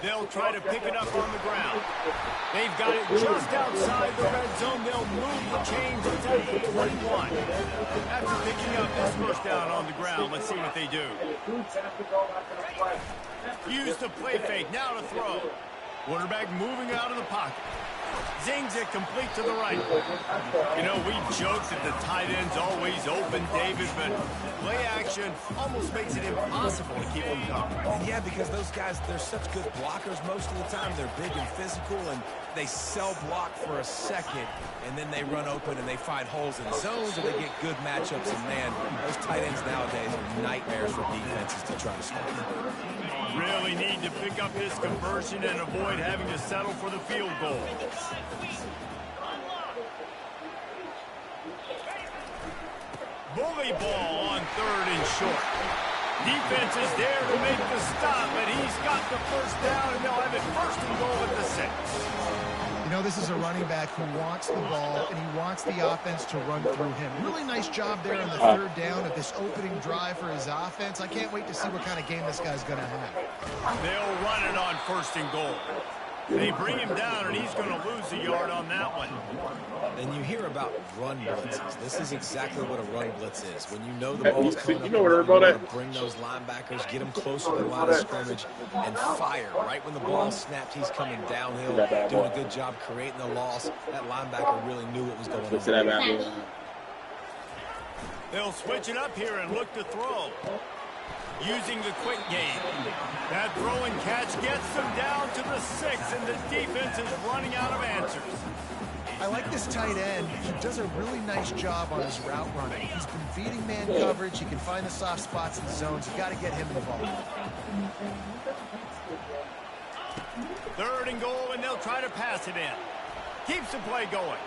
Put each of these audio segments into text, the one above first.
They'll try to pick it up on the ground. They've got it just outside the red zone. They'll move the chains inside the 21. After picking up this first down on the ground, let's see what they do. Use the play fake, now to throw. Quarterback moving out of the pocket. Zings it complete to the right. You know, we joked that the tight end's always open, David, but play action almost makes it impossible to keep them covered. Yeah, because those guys, they're such good blockers most of the time. They're big and physical, and they sell block for a second, and then they run open and they find holes in zones, or they get good matchups. And, man, those tight ends nowadays are nightmares for defenses to try to stop. Really need to pick up this conversion and avoid having to settle for the field goal. Bully ball on 3rd and short. Defense is there to make the stop, but he's got the first down, and they'll have it 1st and goal at the 6. You know, this is a running back who wants the ball, and he wants the offense to run through him. Really nice job there on the 3rd down of this opening drive for his offense. I can't wait to see what kind of game this guy's going to have. They'll run it on 1st and goal. They bring him down, and he's going to lose a yard on that one. And you hear about run blitzes. This is exactly what a run blitz is. When you know the ball is coming up, you want to bring those linebackers, get them closer to the line of scrimmage, and fire. Right when the ball snapped, he's coming downhill, doing a good job creating the loss. That linebacker really knew what was going on. They'll switch it up here and look to throw. Using the quick game. That throw and catch gets them down to the 6, and the defense is running out of answers. I like this tight end. He does a really nice job on his route running. He's been beating man coverage. He can find the soft spots in the zones. You've got to get him involved. 3rd and goal, and they'll try to pass it in. Keeps the play going.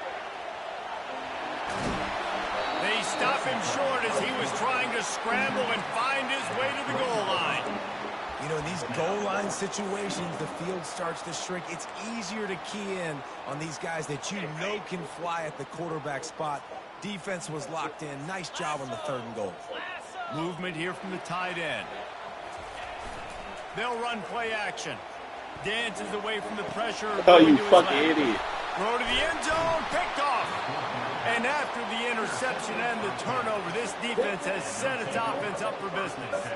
They stop him short as he was trying to scramble and find his way to the goal line. You know, in these goal line situations, the field starts to shrink. It's easier to key in on these guys that you know can fly at the quarterback spot. Defense was locked in. Nice job on the 3rd and goal. Movement here from the tight end. They'll run play action. Dances away from the pressure. Oh, you fucking idiot. Throw to the end zone, picked off. And after the interception and the turnover, this defense has set its offense up for business.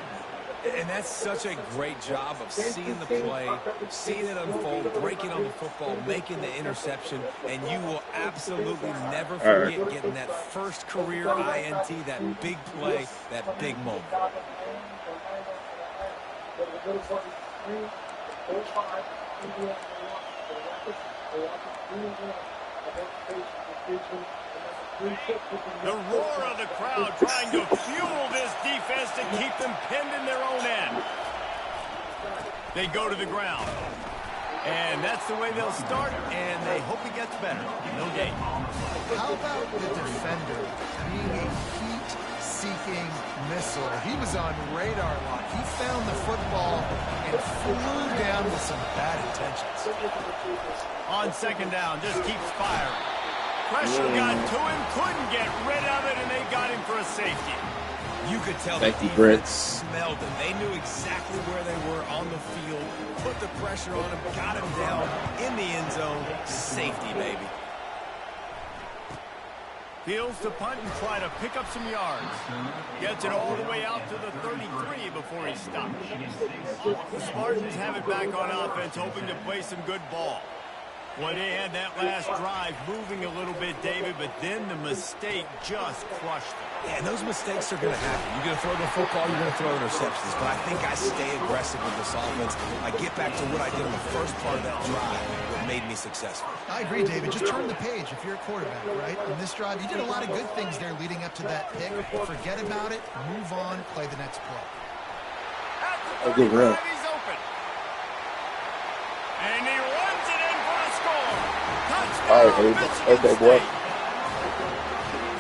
And that's such a great job of seeing the play, seeing it unfold, breaking on the football, making the interception, and you will absolutely never forget getting that first career INT, that big play, that big moment. The roar of the crowd trying to fuel this defense to keep them pinned in their own end. They go to the ground. And that's the way they'll start, and they hope it gets better. No gain. How about the defender being a heat-seeking missile? He was on radar lock. He found the football and flew down with some bad intentions. On 2nd down, just keeps firing. Pressure got to him, couldn't get rid of it, and they got him for a safety. You could tell the defense smelled them. They knew exactly where they were on the field, put the pressure on him, got him down in the end zone. Safety, baby. Fields to punt and try to pick up some yards. Gets it all the way out to the 33 before he stops. The Spartans have it back on offense, hoping to play some good ball. Well, they had that last drive moving a little bit, David, but then the mistake just crushed them. Yeah, and those mistakes are going to happen. You're going to throw the football, you're going to throw interceptions. But I think I stay aggressive with this offense. I get back to what I did on the first part of that drive, what made me successful. I agree, David. Just turn the page if you're a quarterback, right? On this drive, you did a lot of good things there leading up to that pick. Forget about it, move on, play the next play. At the 35, he's open. And he runs it in for a score. Touchdown, Okay, boy.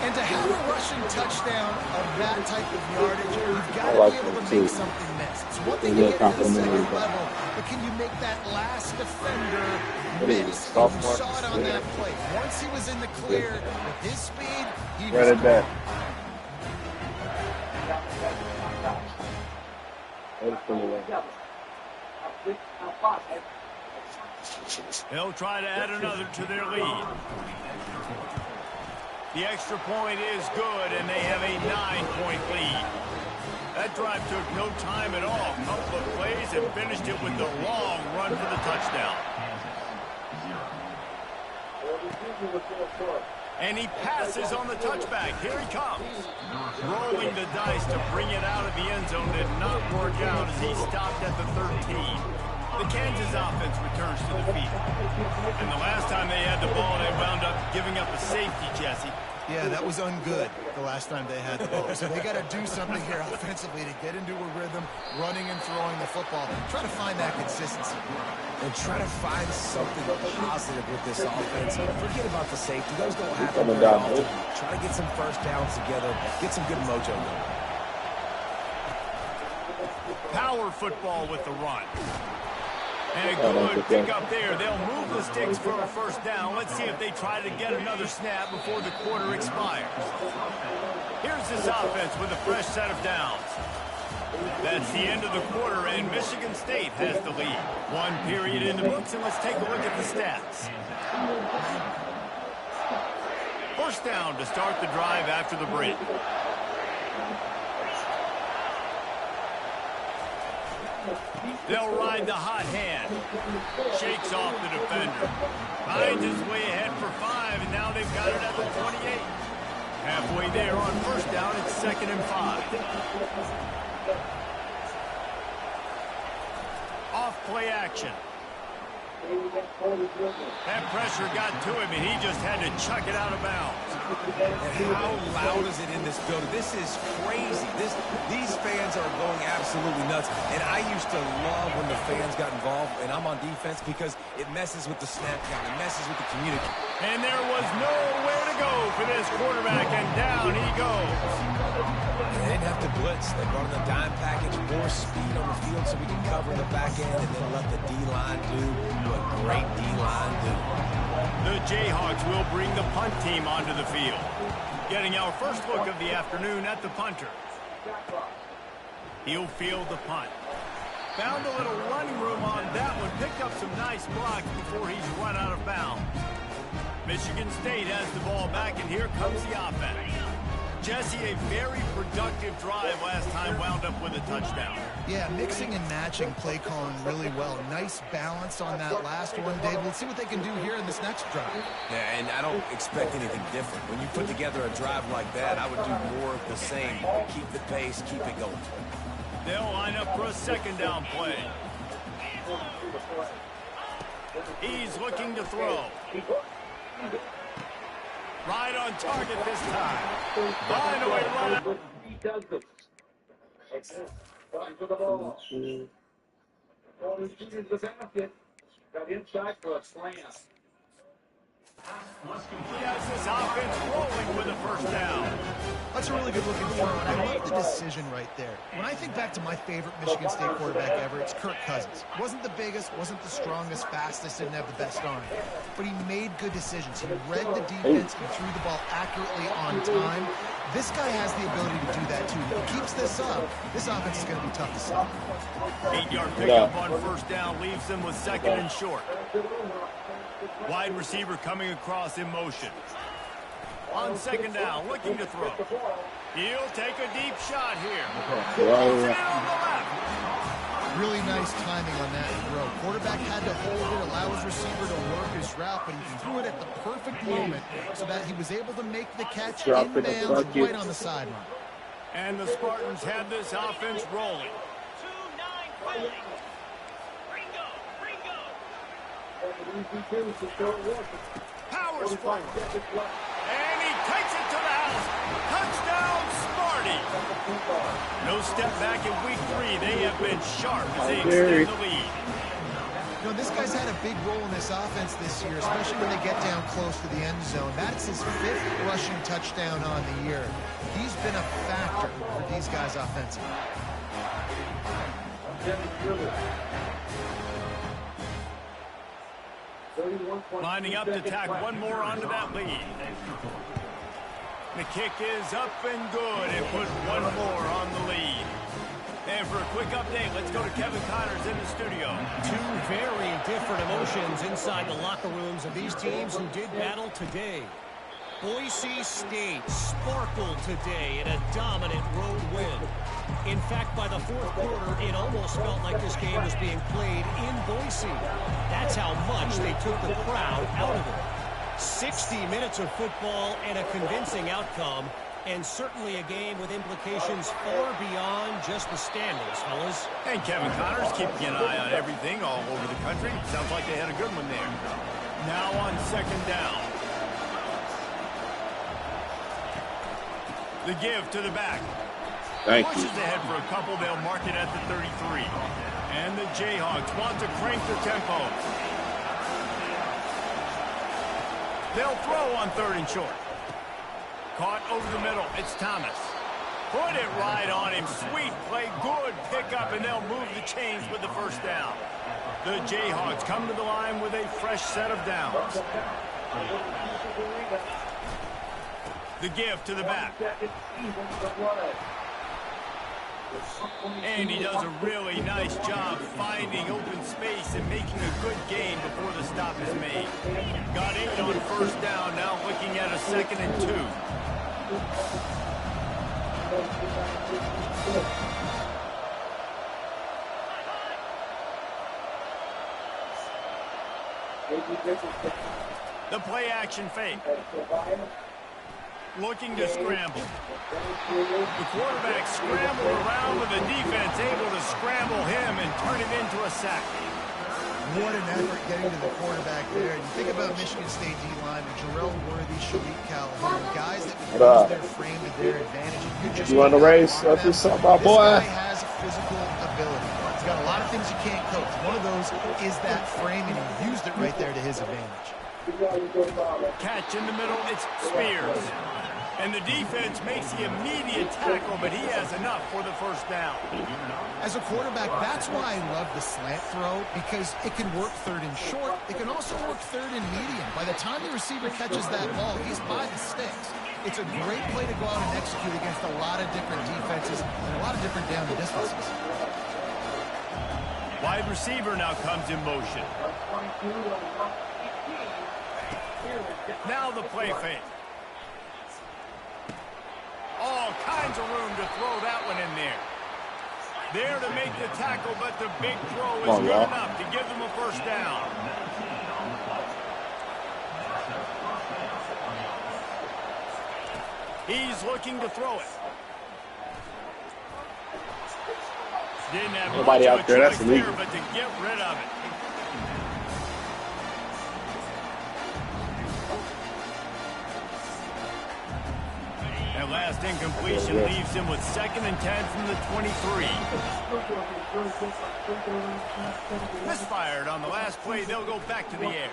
And to have a rushing touchdown of that type of yardage, you've got to be able to make something miss. It's one thing to get to the second level, but can you make that last defender miss? And you saw it on that play. Once he was in the clear with his speed, he was gone. They'll try to add another to their lead. The extra point is good, and they have a 9-point lead. That drive took no time at all. Couple of plays and finished it with the long run for the touchdown. And he passes on the touchback. Here he comes. Rolling the dice to bring it out of the end zone did not work out as he stopped at the 13. The Kansas offense returns to the field. And the last time they had the ball, they wound up giving up a safety, Jesse. Yeah, that was ungood the last time they had the ball. So they got to do something here offensively to get into a rhythm, running and throwing the football. Try to find that consistency. And try to find something positive with this offense. Forget about the safety. Those don't happen very often. Try to get some first downs together. Get some good mojo going. Power football with the run. And a good pickup there. They'll move the sticks for a first down. Let's see if they try to get another snap before the quarter expires. Here's this offense with a fresh set of downs. That's the end of the quarter, and Michigan State has the lead. One period in the books, and let's take a look at the stats. First down to start the drive after the break. They'll ride the hot hand. Shakes off the defender. Finds his way ahead for 5, and now they've got it at the 28. Halfway there on first down, it's 2nd and 5. Off play action. That pressure got to him, and he just had to chuck it out of bounds. And how loud is it in this building? This is crazy. These fans are going absolutely nuts. And I used to love when the fans got involved, and I'm on defense because it messes with the snap count. It messes with the community. And there was nowhere to go for this quarterback, and down he goes. They didn't have to blitz. They brought in the dime package, more speed on the field so we can cover the back end and then let the D-line do what great D-line do. The Jayhawks will bring the punt team onto the field. Getting our first look of the afternoon at the punter. He'll field the punt. Found a little running room on that one. Picked up some nice blocks before he's run out of bounds. Michigan State has the ball back, and here comes the offense. Jesse, a very productive drive last time, wound up with a touchdown. Yeah, mixing and matching play calling really well. Nice balance on that last one, Dave. Let's see what they can do here in this next drive. Yeah, and I don't expect anything different. When you put together a drive like that, I would do more of the same. Keep the pace, keep it going. They'll line up for a 2nd down play. He's looking to throw. Right on target this time. Find a way to run it. He does this. Running for the ball. Going to the basket. Got inside for a slam. He has this offense rolling with a first down. That's a really good-looking throw, and I love the decision right there. When I think back to my favorite Michigan State quarterback ever, it's Kirk Cousins. Wasn't the biggest, wasn't the strongest, fastest, didn't have the best arm. But he made good decisions. He read the defense and threw the ball accurately on time. This guy has the ability to do that, too. If he keeps this up, this offense is going to be tough to stop. 8-yard pickup on first down leaves them with 2nd and short. Wide receiver coming across in motion. On 2nd down, looking to throw. He'll take a deep shot here. Throws it on the left. Really nice timing on that throw. Quarterback had to hold it, allow his receiver to work his route, but he threw it at the perfect moment so that he was able to make the catch inbounds right on the sideline. And the Spartans have this offense rolling. Power spot. And he takes it to the house. Touchdown, Sparty. No step back in week 3. They have been sharp as they extend the lead. You know, this guy's had a big role in this offense this year, especially when they get down close to the end zone. That's his 5th rushing touchdown on the year. He's been a factor for these guys offensively. Lining up to tack one more onto that lead. The kick is up and good and put one more on the lead. And And for a quick update, let's go to Kevin Connors in the studio. Two very different emotions inside the locker rooms of these teams who did battle today. Boise State sparkled today in a dominant road win. In fact, by the fourth quarter, it almost felt like this game was being played in Boise. That's how much they took the crowd out of it. 60 minutes of football and a convincing outcome, and certainly a game with implications far beyond just the standings, fellas. And Kevin Connors keeping an eye on everything all over the country. Sounds like they had a good one there. Now on second down. The give to the back. Pushes ahead for a couple. They'll mark it at the 33. And the Jayhawks want to crank their tempo. They'll throw on 3rd and short. Caught over the middle. It's Thomas. Put it right on him. Sweet play. Good pickup, and they'll move the chains with the first down. The Jayhawks come to the line with a fresh set of downs. The give to the back. And he does a really nice job finding open space and making a good gain before the stop is made. Got 8 on first down, now looking at a 2nd and 2. The play action fake. Looking to scramble. The quarterback scrambled around with the defense able to scramble him and turn it into a sack. What an effort getting to the quarterback there. You think about Michigan State D-line with Jarrell Worthy, Shalit Callahan, guys that would use their frame to their advantage. You want to race? Let's do something, my boy. This guy has physical ability. He's got a lot of things you can't coach. One of those is that frame, and he used it right there to his advantage. Catch in the middle, it's Spears. And the defense makes the immediate tackle, but he has enough for the first down. As a quarterback, that's why I love the slant throw, because it can work 3rd and short. It can also work 3rd and medium. By the time the receiver catches that ball, he's by the sticks. It's a great play to go out and execute against a lot of different defenses and a lot of different down the distances. Wide receiver now comes in motion. Now the play fake. All kinds of room to throw that one in there. There to make the tackle, but the big throw is good enough to give them a first down. He's looking to throw it. Didn't have nobody out there. That's illegal. But to get rid of it. That last incompletion leaves him with 2nd and 10 from the 23. Misfired on the last play. They'll go back to the air.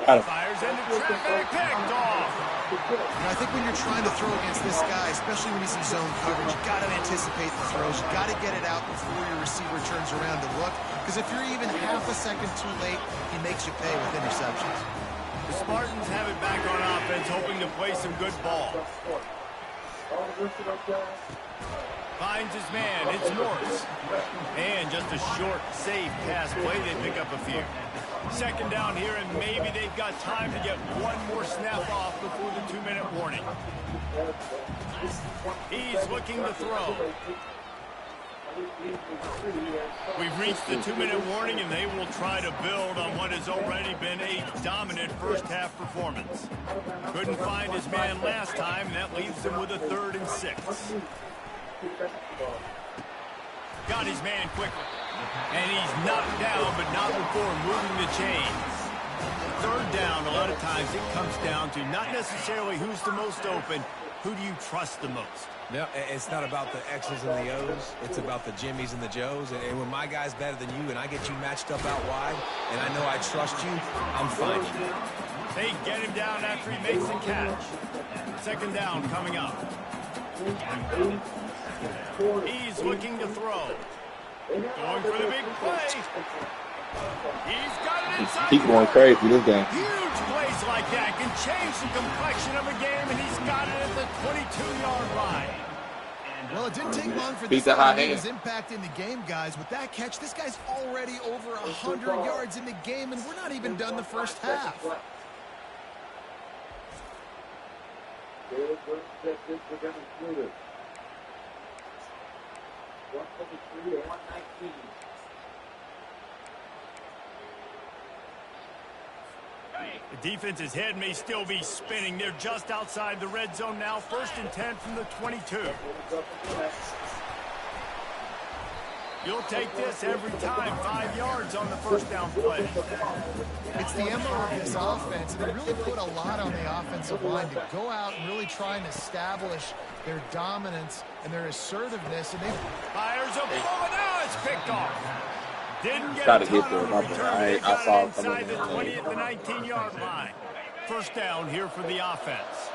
Fires into traffic. Picked off. I think when you're trying to throw against this guy, especially when he's in zone coverage, you've got to anticipate the throws. You've got to get it out before your receiver turns around to look. Because if you're even half a second too late, he makes you pay with interceptions. The Spartans have it back on offense, hoping to play some good ball. Finds his man. It's Morris. And just a short, safe pass play. They pick up a few. 2nd down here, and maybe they've got time to get one more snap off before the 2-minute warning. He's looking to throw. We've reached the 2-minute warning, and they will try to build on what has already been a dominant first-half performance. Couldn't find his man last time, and that leaves him with a 3rd and 6. Got his man quickly. And he's knocked down, but not before moving the chains. 3rd down, a lot of times it comes down to not necessarily who's the most open, who do you trust the most? No, it's not about the X's and the O's. It's about the Jimmys and the Joes. And when my guy's better than you and I get you matched up out wide and I know I trust you, I'm finding you. They get him down after he makes the catch. 2nd down coming up. He's looking to throw. Going for the big play. He's got it inside. Keep going crazy this game. Huge plays like that can change the complexion of a game, and he's got it at the 22-yard line. Well, it didn't take long for Beat this the high to leave hand. his impact in the game, guys. With that catch, this guy's already over 100 yards in the game, and we're not even done the first half. The defense's head may still be spinning. They're just outside the red zone now. 1st and 10 from the 22. You'll take this every time. 5 yards on the first down play. It's the MO of this offense. They really put a lot on the offensive line to go out and really try and establish their dominance and their assertiveness. And they fires a bullet. Now it's picked off. Didn't get Gotta a ton get there, on the my return. boy. They I got saw it it coming inside the in. 20 at the 19-yard line. 1st down here for the offense.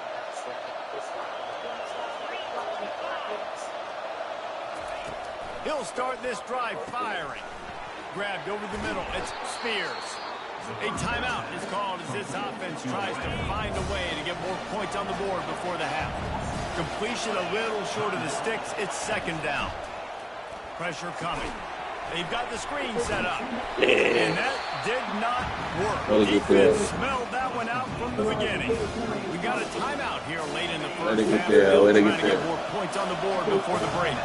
He'll start this drive firing. Grabbed over the middle. It's Spears. A timeout is called as this offense tries to find a way to get more points on the board before the half. Completion a little short of the sticks. It's 2nd down. Pressure coming. They've got the screen set up. And that did not work. Defense smelled that one out from the beginning. We got a timeout here late in the first half. Trying to get more points on the board before the break.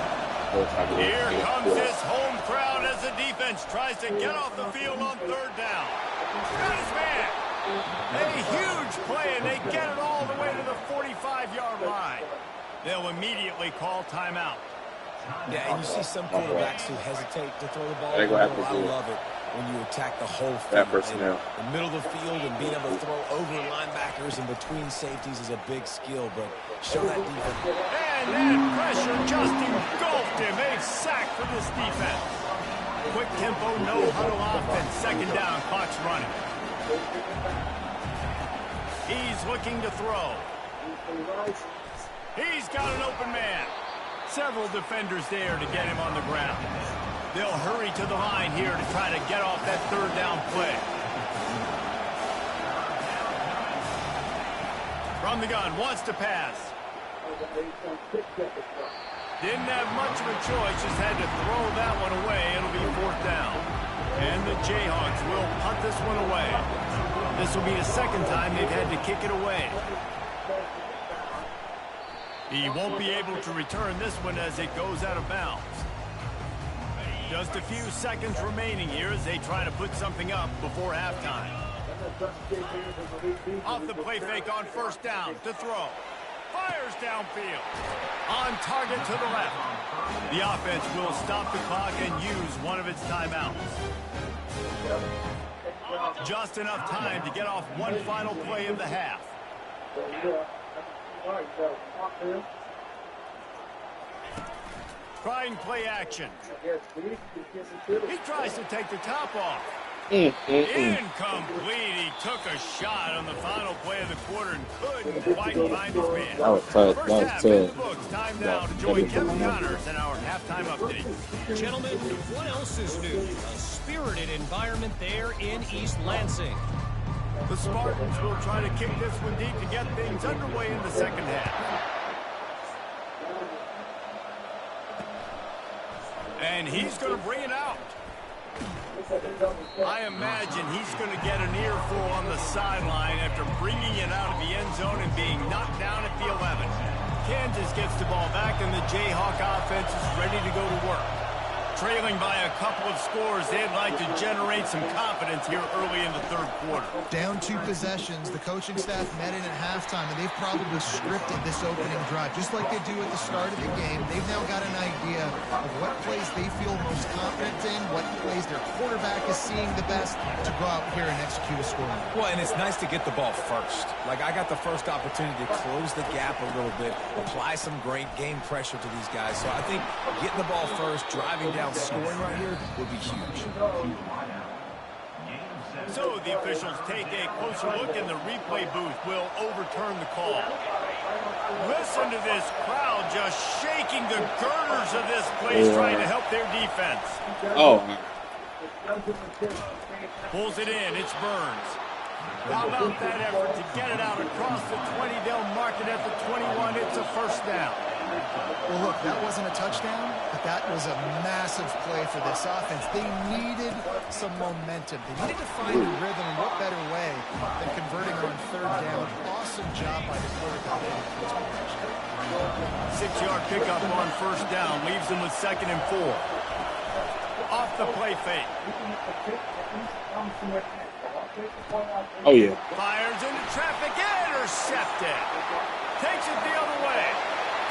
Here comes this home crowd as the defense tries to get off the field on 3rd down. Got his man. A huge play, and they get it all the way to the 45-yard line. They'll immediately call timeout. Yeah, and you see some quarterbacks who hesitate to throw the ball. I love it when you attack the whole field. The middle of the field and being able to throw over linebackers and between safeties is a big skill, but show that defense. And that pressure just engulfed him. A sack for this defense. Quick tempo, no huddle offense. 2nd down, clock's running. He's looking to throw. He's got an open man. Several defenders there to get him on the ground. They'll hurry to the line here to try to get off that 3rd down play. From the gun, wants to pass. Didn't have much of a choice, just had to throw that one away. It'll be 4th down. And the Jayhawks will punt this one away. This will be the 2nd time they've had to kick it away. He won't be able to return this one as it goes out of bounds. Just a few seconds remaining here as they try to put something up before halftime. Off the play fake on 1st down to throw. Fires downfield. On target to the left. The offense will stop the clock and use one of its timeouts. Just enough time to get off one final play of the half. Trying play action. He tries to take the top off. Incomplete. He took a shot on the final play of the quarter and couldn't quite find his man. That was tough. First half in the books. Time now to join Kevin Connors in our halftime update. Gentlemen, what else is new? A spirited environment there in East Lansing. The Spartans will try to kick this one deep to get things underway in the 2nd half. And he's going to bring it out. I imagine he's going to get an earful on the sideline after bringing it out of the end zone and being knocked down at the 11. Kansas gets the ball back, and the Jayhawk offense is ready to go to work. Trailing by a couple of scores, they'd like to generate some confidence here early in the 3rd quarter. Down 2 possessions, the coaching staff met in at halftime, and they've probably scripted this opening drive. Just like they do at the start of the game, they've now got an idea of what plays they feel most confident in, what plays their quarterback is seeing the best to go out here and execute a scoring. Well, and it's nice to get the ball first. Like, I got the first opportunity to close the gap a little bit, apply some great game pressure to these guys. So I think getting the ball first, driving down, scoring right here would be huge. So the officials take a closer look, and the replay booth will overturn the call. Listen to this crowd just shaking the girders of this place, trying to help their defense. Oh. Pulls it in. It's Burns. How about that effort to get it out across the 20? They'll mark it at the 21. It's a 1st down. Well, look, that wasn't a touchdown, but that was a massive play for this offense. They needed some momentum. They needed to find a rhythm, and what better way than converting on third down. Awesome job by the quarterback. 6-yard pickup on first down leaves them with 2nd and 4. Off the play fake. Oh, yeah. Fires into traffic, intercepted. Takes it the other way.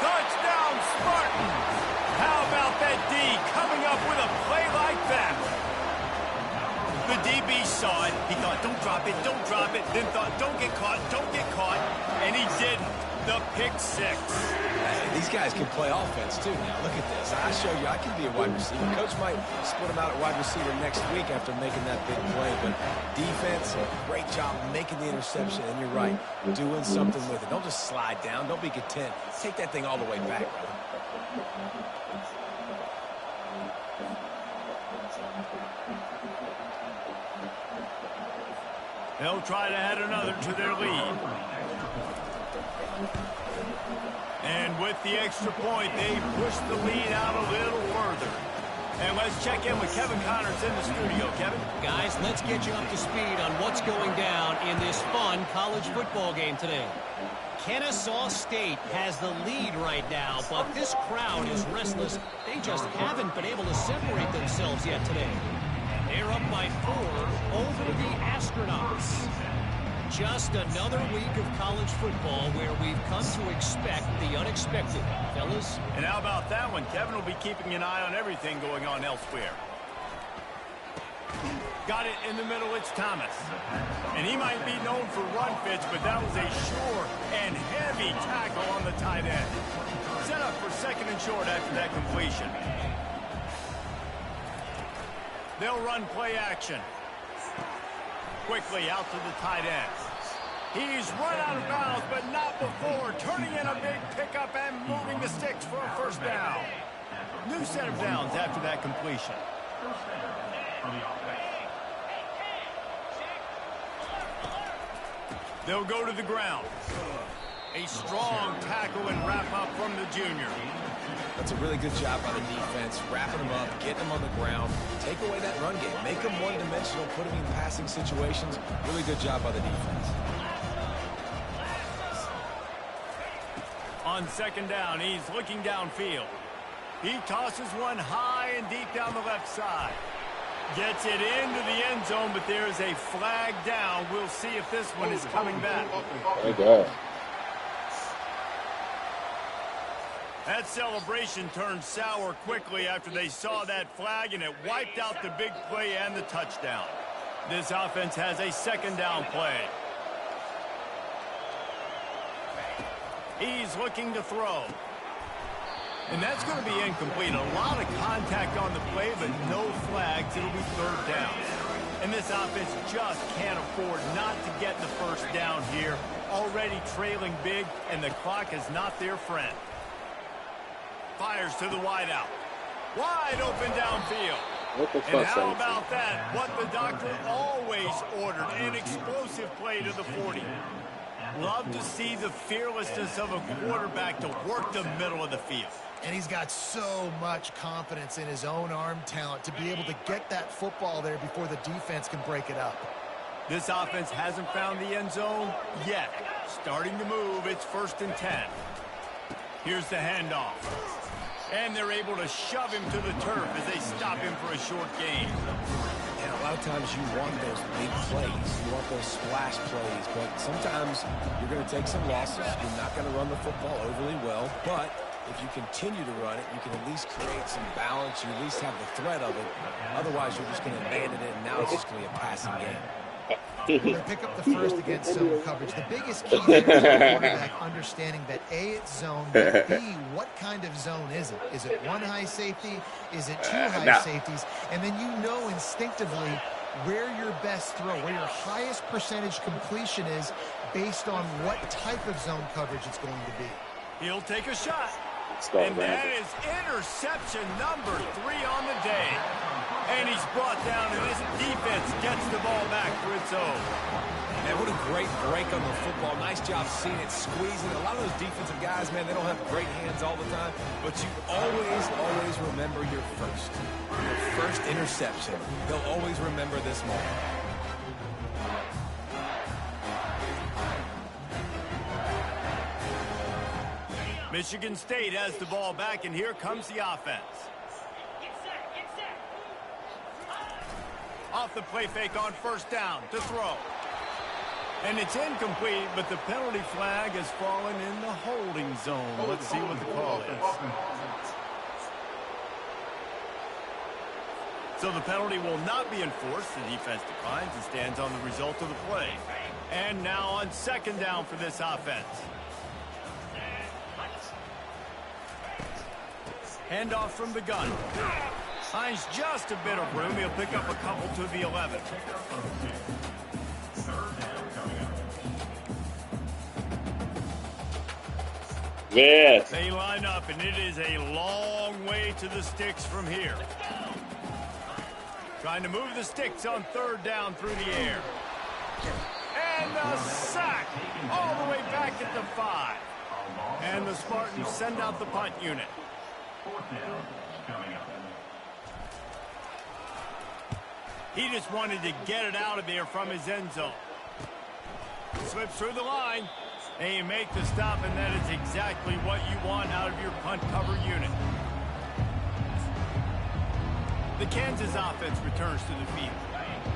Touchdown, Spartans. How about that D coming up with a play like that? The DB saw it. He thought, don't drop it, don't drop it. Then thought, don't get caught, don't get caught. And he didn't. The pick 6. These guys can play offense, too. Now, look at this. I showed you I can be a wide receiver. Coach might split him out at wide receiver next week after making that big play. But defense, great job making the interception. And you're right, doing something with it. Don't just slide down. Don't be content. Take that thing all the way back, brother. They'll try to add another to their lead. And with the extra point, they push the lead out a little further. And let's check in with Kevin Connors in the studio. Kevin? Guys, let's get you up to speed on what's going down in this fun college football game today. Kennesaw State has the lead right now, but this crowd is restless. They just haven't been able to separate themselves yet today. They're up by 4 over the Astronauts. Just another week of college football where we've come to expect the unexpected, fellas. And how about that one? Kevin will be keeping an eye on everything going on elsewhere. Got it in the middle, it's Thomas. And he might be known for run fits, but that was a sure and heavy tackle on the tight end. Set up for 2nd and short after that completion. They'll run play action. Quickly out to the tight end. He's run out of bounds, but not before turning in a big pickup and moving the sticks for a first down. New set of downs after that completion. They'll go to the ground. A strong tackle and wrap up from the junior. That's a really good job by the defense, wrapping them up, getting them on the ground, take away that run game, make them one-dimensional, put them in passing situations. Really good job by the defense. On 2nd down, he's looking downfield. He tosses one high and deep down the left side. Gets it into the end zone, but there's a flag down. We'll see if this one is coming back. Thank God. That celebration turned sour quickly after they saw that flag, and it wiped out the big play and the touchdown. This offense has a 2nd down play. He's looking to throw. And that's going to be incomplete. A lot of contact on the play, but no flags. It'll be 3rd down. And this offense just can't afford not to get the first down here. Already trailing big, and the clock is not their friend. Fires to the wideout. Wide open downfield. And how about that? What the doctor always ordered. An explosive play to the 40. Love to see the fearlessness of a quarterback to work the middle of the field. And he's got so much confidence in his own arm talent to be able to get that football there before the defense can break it up. This offense hasn't found the end zone yet. Starting to move, it's 1st and 10. Here's the handoff. And they're able to shove him to the turf as they stop him for a short gain. And a lot of times you want those big plays. You want those splash plays. But sometimes you're going to take some losses. You're not going to run the football overly well. But if you continue to run it, you can at least create some balance. You at least have the threat of it. Otherwise, you're just going to abandon it, and now it's just going to be a passing game. They pick up the first against zone coverage. The biggest key there is the quarterback understanding that A, it's zone, but B, what kind of zone is it? Is it one high safety? Is it two high safeties? And then you know instinctively where your best throw, where your highest percentage completion is based on what type of zone coverage it's going to be. He'll take a shot. And that is interception number 3 on the day. And he's brought down, and this defense gets the ball back for its own. Man, what a great break on the football. Nice job seeing it, squeezing. A lot of those defensive guys, man, they don't have great hands all the time, but you always remember your first interception. They'll always remember this moment. Michigan State has the ball back, and here comes the offense. Off the play fake on first down to throw. And it's incomplete, but the penalty flag has fallen in the holding zone. Let's see what the call is. So the penalty will not be enforced. The defense declines and stands on the result of the play. And now on second down for this offense. Handoff from the gun. Finds just a bit of room. He'll pick up a couple to the 11. Yes. They line up, and it is a long way to the sticks from here. Trying to move the sticks on third down through the air. And a sack all the way back at the 5. And the Spartans send out the punt unit. He just wanted to get it out of there from his end zone. Slips through the line. And you make the stop, and that is exactly what you want out of your punt cover unit. The Kansas offense returns to the field.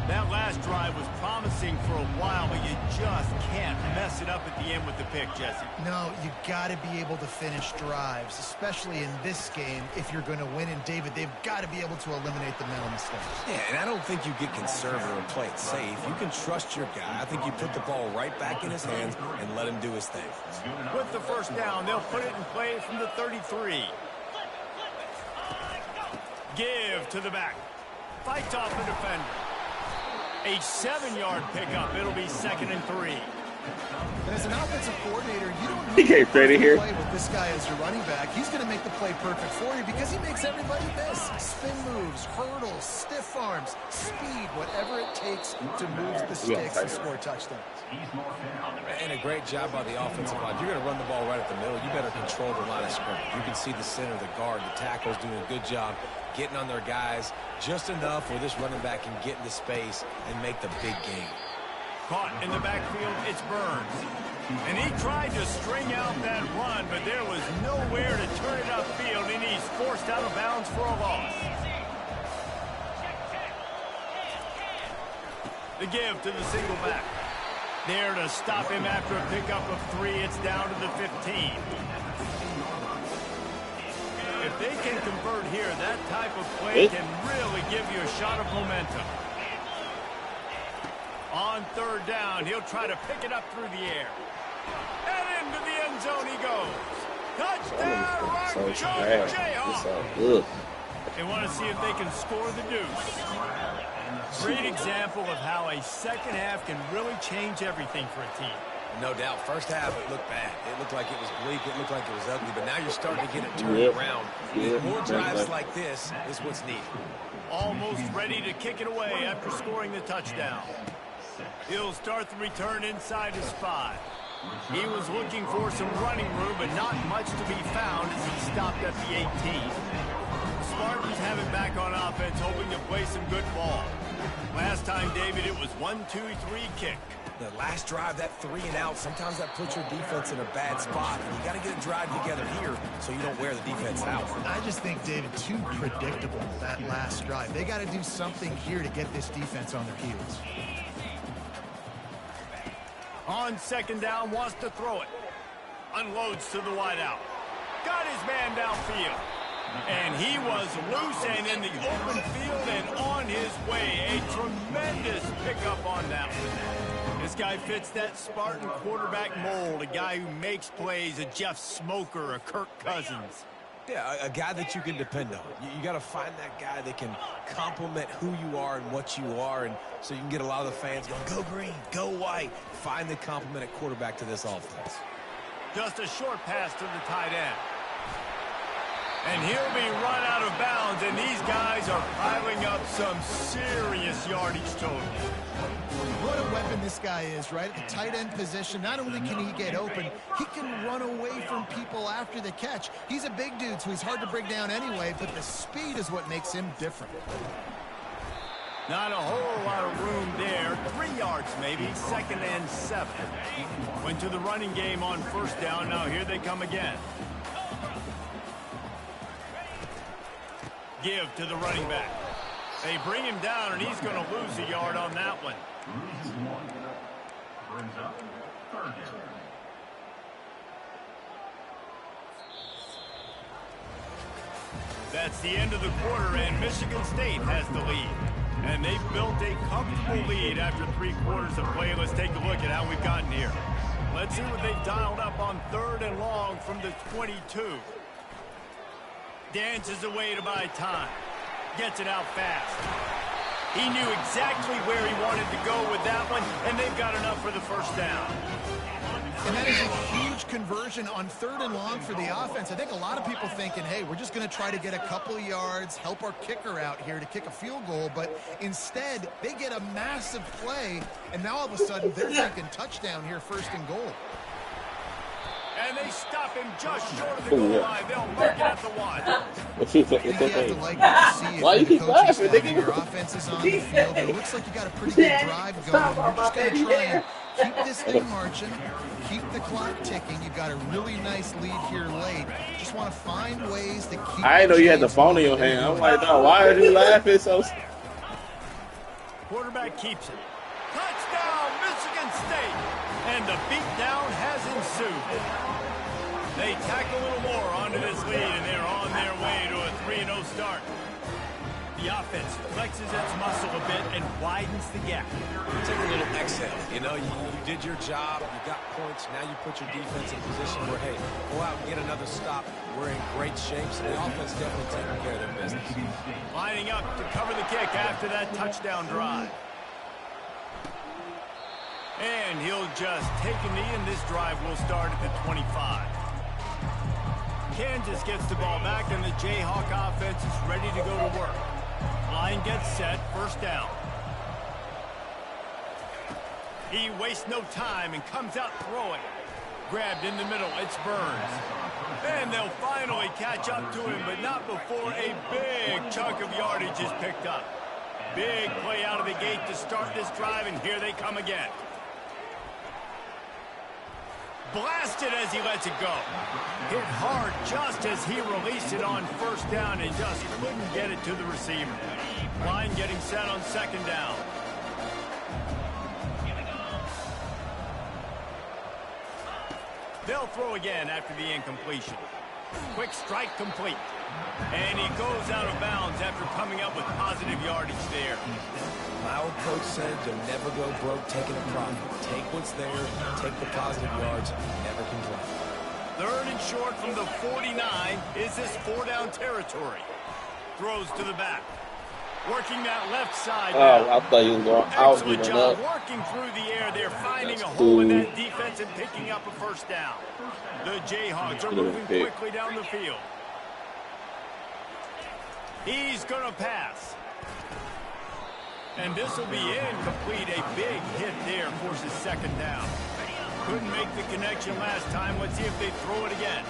That last drive was promising for a while, but you just can't mess it up at the end with the pick, Jesse. No, you got to be able to finish drives, especially in this game. If you're going to win, and David, they've got to be able to eliminate the mental mistakes. Yeah, and I don't think you get conservative and play it safe. You can trust your guy. I think you put the ball right back in his hands and let him do his thing. With the first down, they'll put it in play from the 33. Give to the back. Fights off the defender. A 7-yard pickup. It'll be 2nd and 3. And as an offensive coordinator, you don't He can't stay to here. play with this guy as your running back. He's going to make the play perfect for you because he makes everybody miss. Spin moves, hurdles, stiff arms, speed, whatever it takes to move the sticks and score touchdowns. And a great job by the offensive line. If you're going to run the ball right at the middle, you better control the line of scrimmage. You can see the center, the guard, the tackles doing a good job getting on their guys just enough where this running back can get into space and make the big game. Caught in the backfield, it's Burns. And he tried to string out that run, but there was nowhere to turn it upfield, and he's forced out of bounds for a loss. The give to the single back. There to stop him after a pickup of 3. It's down to the 15. If they can convert here, that type of play can really give you a shot of momentum. On third down, he'll try to pick it up through the air. And into the end zone he goes. Touchdown, Rock Jayhawk. They want to see if they can score the deuce. Great example of how a second half can really change everything for a team. No doubt. First half, it looked bad. It looked like it was bleak. It looked like it was ugly. But now you're starting to get it turned around. More drives like this is what's needed. Almost ready to kick it away after scoring the touchdown. He'll start the return inside his 5. He was looking for some running room, but not much to be found as he stopped at the 18. Spartans have it back on offense, hoping to play some good ball. Last time, David, it was 1-2-3 kick. The last drive, that 3 and out, sometimes that puts your defense in a bad spot. And you got to get a drive together here so you don't wear the defense out. I just think, David, too predictable, that last drive. They got to do something here to get this defense on their heels. On second down, wants to throw it. Unloads to the wideout. Got his man downfield. And he was loose and in the open field and on his way. A tremendous pickup on that one. This guy fits that Spartan quarterback mold. A guy who makes plays, a Jeff Smoker, a Kirk Cousins. Yeah, a guy that you can depend on. You got to find that guy that can complement who you are and what you are, and so you can get a lot of the fans going, go green, go white. Find the complement at quarterback to this offense. Just a short pass to the tight end. And he'll be run out of bounds, and these guys are piling up some serious yardage total. What a weapon this guy is, right? At the tight end position, not only can he get open, he can run away from people after the catch. He's a big dude, so he's hard to bring down anyway, but the speed is what makes him different. Not a whole lot of room there. 3 yards maybe, 2nd and 7. Went to the running game on 1st down. Now here they come again. Give to the running back. They bring him down, and he's going to lose a yard on that one. That's the end of the quarter, and Michigan State has the lead. And they've built a comfortable lead after 3 quarters of play. Let's take a look at how we've gotten here. Let's see what they've dialed up on 3rd and long from the 22. Dances away to buy time. Gets it out fast. He knew exactly where he wanted to go with that one, and they've got enough for the 1st down. And that is a huge conversion on 3rd and long for the offense. I think a lot of people thinking, hey, we're just going to try to get a couple of yards, help our kicker out here to kick a field goal. But instead, they get a massive play, and now all of a sudden they're thinking touchdown here, 1st and goal. And they stop him just short of the goal line. They'll mark it at the 1. You have to like what you see. Why you keep laughing? Your offense is on the field. It looks like you got a pretty good drive going. You're just going to try and keep this thing marching, keep the clock ticking. You've got a really nice lead here late. Just want to find ways to keep. I didn't know you had the phone in your hand. I'm like, no, why are you laughing so? Quarterback keeps it. Touchdown, Michigan State. And the beatdown has ensued. They tack a little more onto this lead, and they're on their way to a 3-0 start. The offense flexes its muscle a bit and widens the gap. Take a little exhale. You know, you did your job. You got points. Now you put your defense in position where, hey, go out and get another stop. We're in great shape, so the offense definitely taking care of their business. Lining up to cover the kick after that touchdown drive. And he'll just take a knee, and this drive will start at the 25. Kansas gets the ball back, and the Jayhawk offense is ready to go to work. Line gets set, 1st down. He wastes no time and comes out throwing. Grabbed in the middle, it's Burns. And they'll finally catch up to him, but not before a big chunk of yardage is picked up. Big play out of the gate to start this drive, and here they come again. Blasted as he lets it go. Hit hard just as he released it on 1st down and just couldn't get it to the receiver. Line getting set on 2nd down. They'll throw again after the incompletion. Quick strike complete. And he goes out of bounds after coming up with positive yardage there. My old coach said you'll never go broke taking a profit. Take what's there, take the positive yards, never complain. 3rd and short from the 49. Is this 4-down territory? Throws to the back. Working that left side. I thought you was going out. Excellent job working through the air. They're finding a hole in that defense and picking up a 1st down. The Jayhawks are moving quickly down the field. He's going to pass. And this will be incomplete. A big hit there forces 2nd down. Couldn't make the connection last time. Let's see if they throw it again.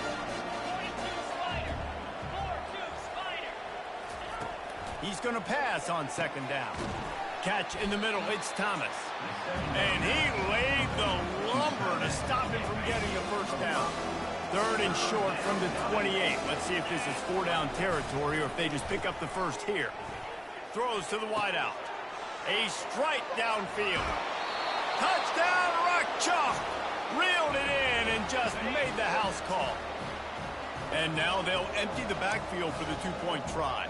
He's going to pass on 2nd down. Catch in the middle. It's Thomas. And he laid the lumber to stop him from getting the 1st down. 3rd and short from the 28. Let's see if this is 4-down territory or if they just pick up the 1st here. Throws to the wideout. A strike downfield. Touchdown, Rock Chalk. Reeled it in and just made the house call. And now they'll empty the backfield for the 2-point try.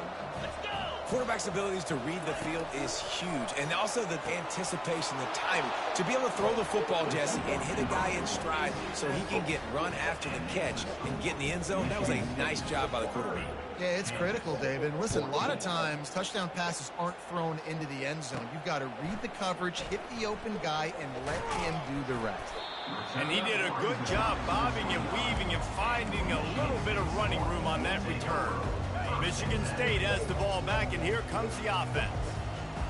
Quarterback's abilities to read the field is huge, and also the anticipation, the timing. To be able to throw the football, Jesse, and hit a guy in stride so he can get run after the catch and get in the end zone, that was a nice job by the quarterback. Yeah, it's critical, David. Listen, a lot of times touchdown passes aren't thrown into the end zone. You've got to read the coverage, hit the open guy, and let him do the rest. And he did a good job bobbing and weaving and finding a little bit of running room on that return. Michigan State has the ball back, and here comes the offense.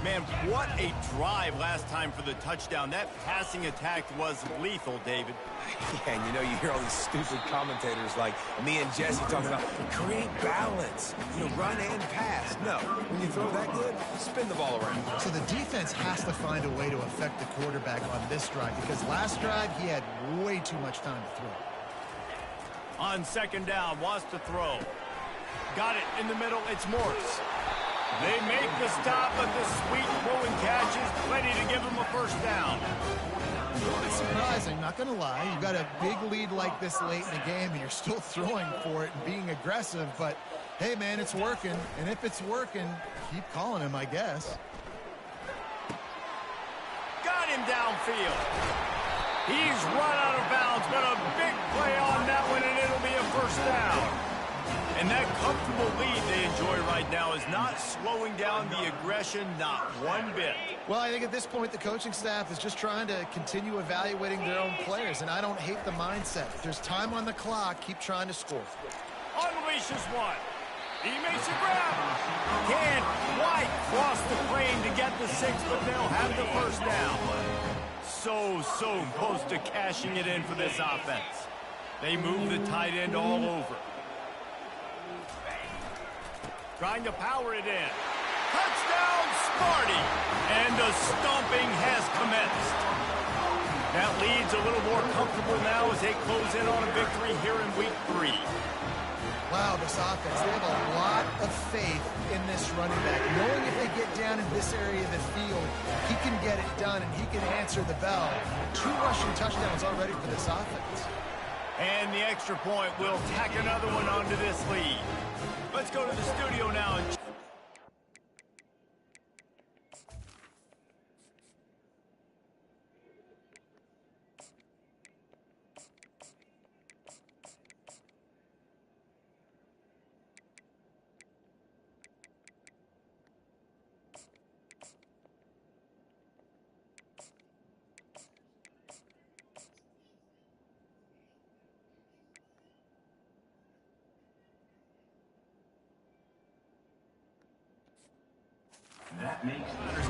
Man, what a drive last time for the touchdown. That passing attack was lethal, David. Yeah, and you know, you hear all these stupid commentators like me and Jesse talking about create balance, run and pass. No, when you throw that good, spin the ball around. So the defense has to find a way to affect the quarterback on this drive because last drive he had way too much time to throw. On second down, wants to throw. Got it in the middle. It's Morse. They make the stop, but the sweet throwing catch is plenty to give them a first down. It's surprising, not going to lie. You've got a big lead like this late in the game, and you're still throwing for it and being aggressive. But, hey, man, it's working. And if it's working, keep calling him, I guess. Got him downfield. He's run out of bounds, but a big play on that one, and it'll be a first down. And that comfortable lead they enjoy right now is not slowing down the aggression, not one bit. Well, I think at this point the coaching staff is just trying to continue evaluating their own players, and I don't hate the mindset. If there's time on the clock, keep trying to score. Unleashes one. He makes a grab. Can't quite cross the plane to get the 6, but they'll have the first down. So close to cashing it in for this offense. They move the tight end all over. Trying to power it in. Touchdown, Sparty! And the stomping has commenced. That lead's a little more comfortable now as they close in on a victory here in week 3. Wow, this offense, they have a lot of faith in this running back. Knowing if they get down in this area of the field, he can get it done and he can answer the bell. 2 rushing touchdowns already for this offense. And the extra point will tack another one onto this lead. Let's go to the studio now.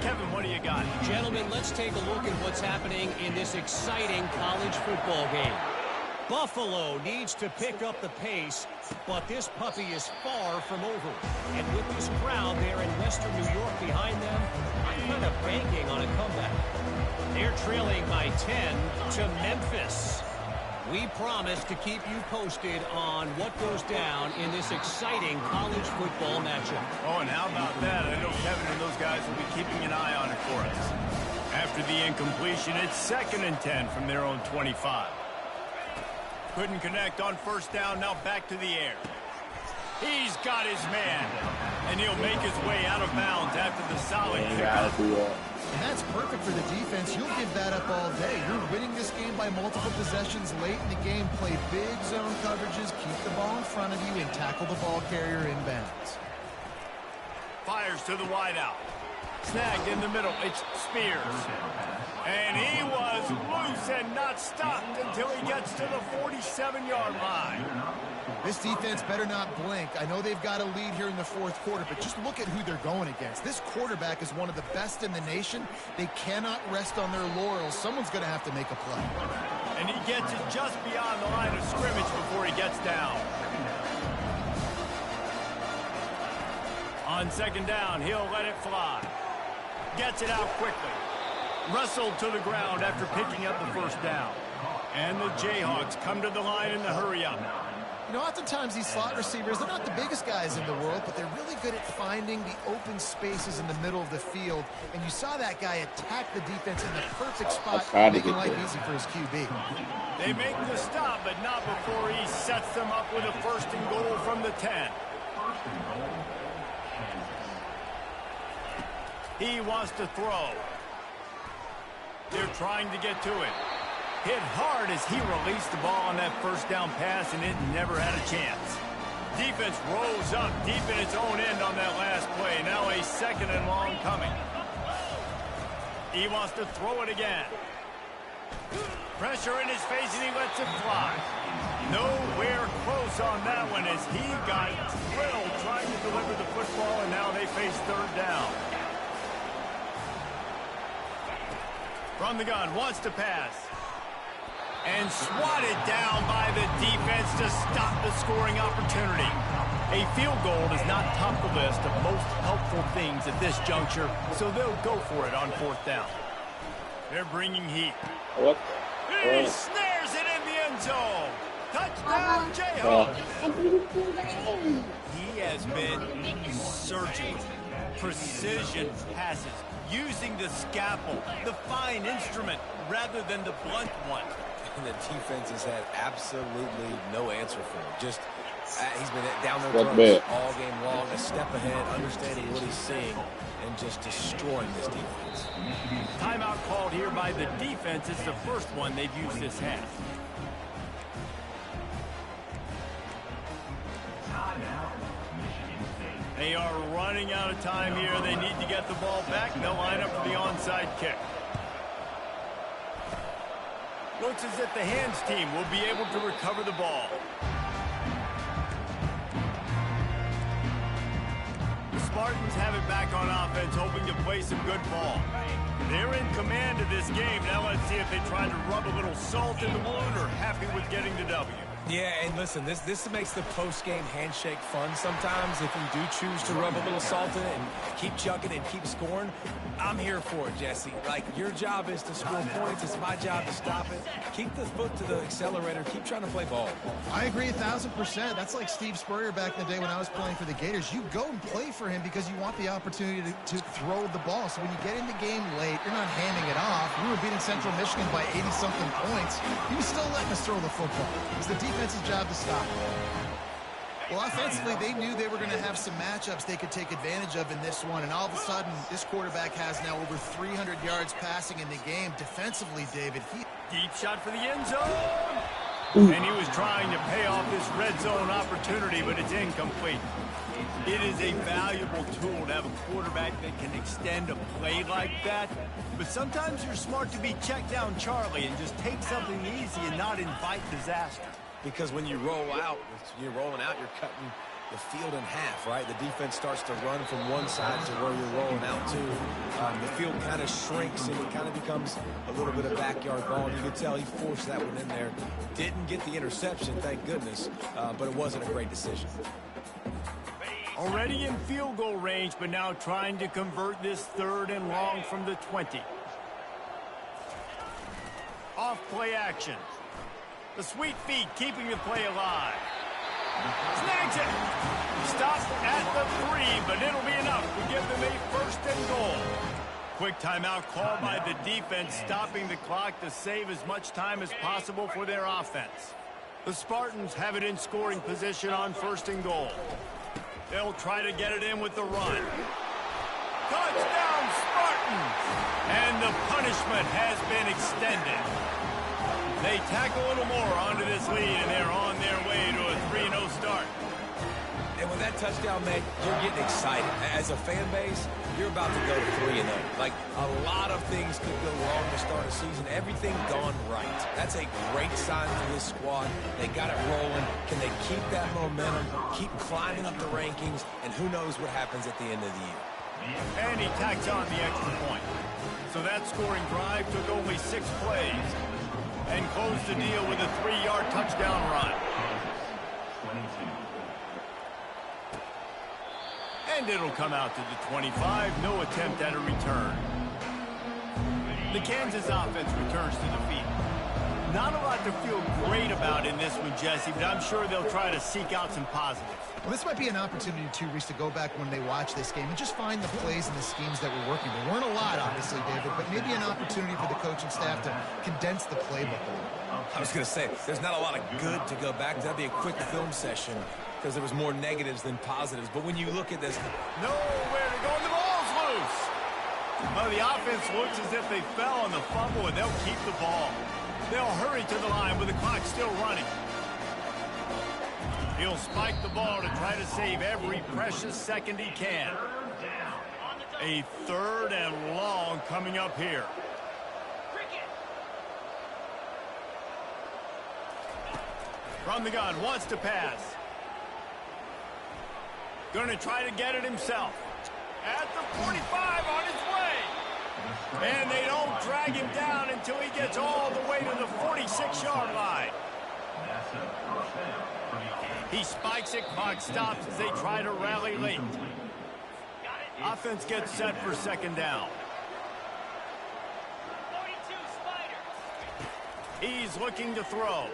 Kevin, what do you got? Gentlemen, let's take a look at what's happening in this exciting college football game. Buffalo needs to pick up the pace, but this puppy is far from over. And with this crowd there in Western New York behind them, I'm kind of banking on a comeback. They're trailing by 10 to Memphis. We promise to keep you posted on what goes down in this exciting college football matchup. Oh, and how about that? I know Kevin and those guys will be keeping an eye on it for us. After the incompletion, it's 2nd and 10 from their own 25. Couldn't connect on first down, now back to the air. He's got his man, and he'll make his way out of bounds after the solid kick. And that's perfect for the defense. You'll give that up all day. You're winning this game by multiple possessions late in the game. Play big zone coverages, keep the ball in front of you, and tackle the ball carrier inbounds. Fires to the wideout. Snagged in the middle. It's Spears. And he was loose and not stopped until he gets to the 47-yard line. This defense better not blink. I know they've got a lead here in the 4th quarter, but just look at who they're going against. This quarterback is one of the best in the nation. They cannot rest on their laurels. Someone's going to have to make a play. And he gets it just beyond the line of scrimmage before he gets down. On second down, he'll let it fly. Gets it out quickly. Wrestled to the ground after picking up the first down. And the Jayhawks come to the line in the hurry-up. You know, oftentimes these slot receivers, they're not the biggest guys in the world, but they're really good at finding the open spaces in the middle of the field. And you saw that guy attack the defense in the perfect spot, making life easy for his QB. They make the stop, but not before he sets them up with a 1st and goal from the 10. He wants to throw. They're trying to get to it. Hit hard as he released the ball on that first down pass, and it never had a chance. Defense rose up deep in its own end on that last play. Now a 2nd and long coming. He wants to throw it again. Pressure in his face, and he lets it fly. Nowhere close on that one as he got drilled trying to deliver the football, and now they face 3rd down. From the gun, wants to pass. And swatted down by the defense to stop the scoring opportunity. A field goal does not top the list of most helpful things at this juncture, so they'll go for it on 4th down. They're bringing heat. What? He snares it in the end zone. Touchdown, Jayhawk. He has been surgical. Precision passes, using the scalpel, the fine instrument, rather than the blunt one. And the defense has had absolutely no answer for him. Just, he's been down their That's throats bad. all game long, a step ahead, understanding what he's seeing, and just destroying this defense. Timeout called here by the defense. It's the first one they've used this half. They are running out of time here. They need to get the ball back. They'll line up for the onside kick. Looks as if the hands team will be able to recover the ball. The Spartans have it back on offense, hoping to play some good ball. They're in command of this game. Now let's see if they try to rub a little salt in the wound or happy with getting the W. Yeah, and listen, this makes the post-game handshake fun sometimes. If you do choose to rub a little salt in it and keep chucking and keep scoring, I'm here for it, Jesse. Like, your job is to score points. It's my job to stop it. Keep the foot to the accelerator. Keep trying to play ball. I agree 1,000%. That's like Steve Spurrier back in the day when I was playing for the Gators. You go and play for him because you want the opportunity to throw the ball. So when you get in the game late, you're not handing it off. We were beating Central Michigan by 80-something points. He was still letting us throw the football. It's the defense's job to stop it. Well, offensively, they knew they were going to have some matchups they could take advantage of in this one, and all of a sudden, this quarterback has now over 300 yards passing in the game. Defensively, David, deep shot for the end zone. And he was trying to pay off this red zone opportunity, but it's incomplete. It is a valuable tool to have a quarterback that can extend a play like that, but sometimes you're smart to be check down Charlie and just take something easy and not invite disaster. Because when you roll out, you're rolling out, you're cutting the field in half, right? The defense starts to run from one side to where you're rolling out to. The field kind of shrinks and it kind of becomes a little bit of backyard ball. And you could tell he forced that one in there. Didn't get the interception, thank goodness, but it wasn't a great decision. Already in field goal range, but now trying to convert this 3rd and long from the 20. Off play action. The sweet feet keeping the play alive. Snags it. Stopped at the 3, but it'll be enough to give them a 1st and goal. Quick timeout called by the defense, stopping the clock to save as much time as possible for their offense. The Spartans have it in scoring position on 1st and goal. They'll try to get it in with the run. Touchdown, Spartans! And the punishment has been extended. They tack a little more onto this lead, and they're on their way to a 3-0 start. And with that touchdown, man, you're getting excited. As a fan base, you're about to go to 3-0. Like, a lot of things could go wrong to start a season. Everything gone right. That's a great sign for this squad. They got it rolling. Can they keep that momentum, keep climbing up the rankings, and who knows what happens at the end of the year. And he tacks on the extra point. So that scoring drive took only 6 plays and closed the deal with a 3-yard touchdown run. And it'll come out to the 25. No attempt at a return. The Kansas offense returns to the field. Not a lot to feel great about in this one, Jesse, but I'm sure they'll try to seek out some positives. Well, this might be an opportunity, too, Reese, to go back when they watch this game and just find the plays and the schemes that were working. There weren't a lot, obviously, David, but maybe an opportunity for the coaching staff to condense the playbook a little. I was going to say, there's not a lot of good to go back. That'd be a quick film session because there was more negatives than positives. But when you look at this... Nowhere to go, and the ball's loose. Well, the offense looks as if they fell on the fumble, and they'll keep the ball. They'll hurry to the line with the clock still running. He'll spike the ball to try to save every precious second he can. A 3rd and long coming up here. From the gun, wants to pass. Going to try to get it himself. At the 45 on his way. And they don't drag him down until he gets all the way to the 46-yard line. He spikes it, clock stops as they try to rally late. Offense gets set for second down. He's looking to throw.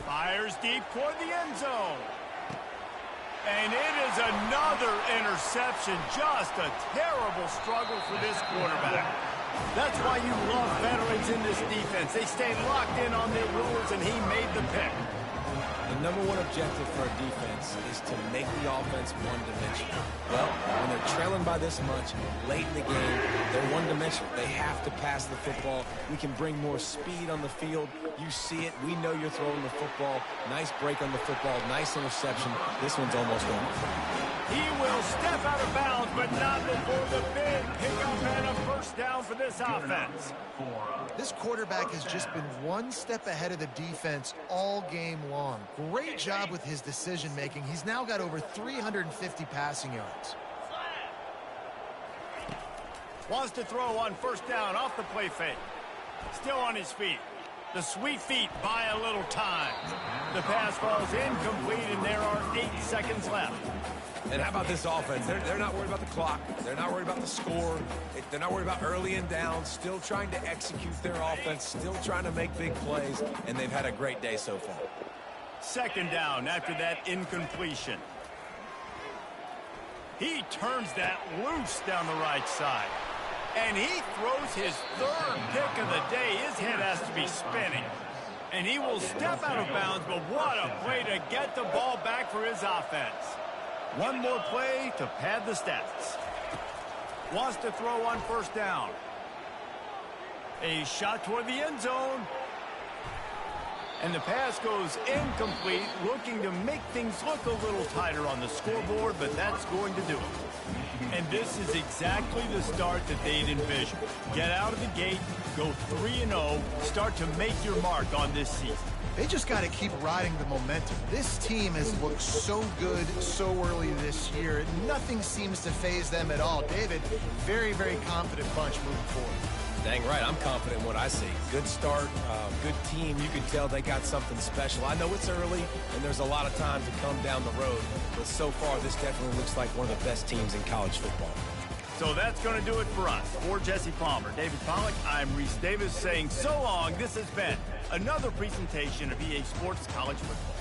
Fires deep toward the end zone. And it is another interception. Just a terrible struggle for this quarterback. That's why you love veterans in this defense. They stay locked in on their rules, and he made the pick. The number one objective for a defense is to make the offense one-dimensional. Well, when they're trailing by this much, late in the game, they're one-dimensional. They have to pass the football. We can bring more speed on the field. You see it. We know you're throwing the football. Nice break on the football. Nice interception. This one's almost over. He will step out of bounds, but not before the big pickup and a first down for this offense. This quarterback has just been one step ahead of the defense all game long. Great job with his decision-making. He's now got over 350 passing yards. Wants to throw on first down off the play fake. Still on his feet. The sweet feet buy a little time. The pass falls incomplete, and there are 8 seconds left. And how about this offense? They're not worried about the clock. They're not worried about the score. They're not worried about early and down. Still trying to execute their offense. Still trying to make big plays. And they've had a great day so far. Second down after that incompletion. He turns that loose down the right side. And he throws his third pick of the day. His head has to be spinning. And he will step out of bounds, but what a play to get the ball back for his offense. One more play to pad the stats. Wants to throw on first down. A shot toward the end zone. And the pass goes incomplete, looking to make things look a little tighter on the scoreboard, but that's going to do it. And this is exactly the start that they'd envisioned. Get out of the gate, go 3-0, start to make your mark on this season. They just got to keep riding the momentum. This team has looked so good so early this year. Nothing seems to faze them at all. David, very, very confident bunch moving forward. Dang right, I'm confident in what I see. Good start, good team. You can tell they got something special. I know it's early, and there's a lot of time to come down the road, but so far this definitely looks like one of the best teams in college football. So that's going to do it for us. For Jesse Palmer, David Pollack, I'm Reese Davis saying so long. This has been another presentation of EA Sports College Football.